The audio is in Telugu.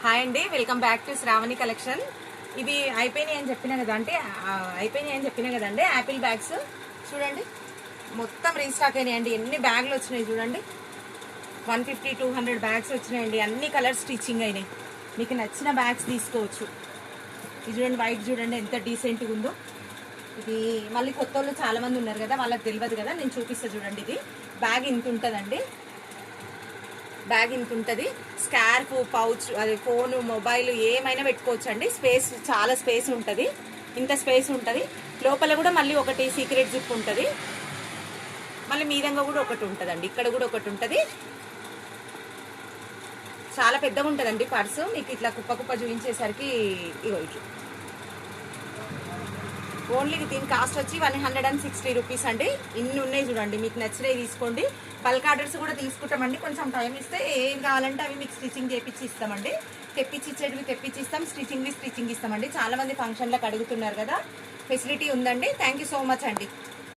హాయ్ అండి, welcome back to Shravani collection. ఇది అయిపోయినాయి అని చెప్పినా కదా, అంటే అయిపోయినాయి అని చెప్పినా కదండి. యాపిల్ బ్యాగ్స్ చూడండి, మొత్తం రీస్టాక్ అయినాయండి. ఎన్ని బ్యాగులు వచ్చినాయి చూడండి, 150-200 బ్యాగ్స్ వచ్చినాయండి. అన్ని కలర్ స్టిచ్చింగ్ అయినాయి. మీకు నచ్చిన బ్యాగ్స్ తీసుకోవచ్చు. ఇది చూడండి, వైట్ చూడండి ఎంత డీసెంట్గా ఉందో. ఇది మళ్ళీ కొత్త వాళ్ళు చాలా మంది ఉన్నారు కదా, వాళ్ళకి తెలియదు కదా, నేను చూపిస్తా చూడండి. ఇది బ్యాగ్ ఇంత ఉంటుందండి, బ్యాగ్ ఇంత ఉంటుంది. స్కార్ఫ్, పౌచ్, అది ఫోను, మొబైల్ ఏమైనా పెట్టుకోవచ్చు అండి. స్పేస్, చాలా స్పేస్ ఉంటుంది. ఇంత స్పేస్ ఉంటుంది. లోపల కూడా మళ్ళీ ఒకటి సీక్రెట్ జిప్ ఉంటుంది. మళ్ళీ మీదంగా కూడా ఒకటి ఉంటుందండి, ఇక్కడ కూడా ఒకటి ఉంటుంది. చాలా పెద్దగా ఉంటుందండి పర్సు. మీకు ఇట్లా కుప్ప కుప్ప చూపించేసరికి ఇగో ఇట్లా. ఓన్లీ దీని కాస్ట్ వచ్చి 160 రూపీస్ అండి. ఇన్ని ఉన్నాయి చూడండి, మీకు నచ్చినవి తీసుకోండి. బల్క్ ఆర్డర్స్ కూడా తీసుకుంటామండి. కొంచెం టైం ఇస్తే ఏం కావాలంటే అవి మీకు స్టిచ్చింగ్ చేపించి ఇస్తామండి. తెప్పించి ఇచ్చేటివి తెప్పించి ఇస్తాం, స్టిచ్చింగ్ ఇస్తామండి. చాలా మంది ఫంక్షన్లకు అడుగుతున్నారు కదా, ఫెసిలిటీ ఉందండి. థ్యాంక్ యూ సో మచ్ అండి.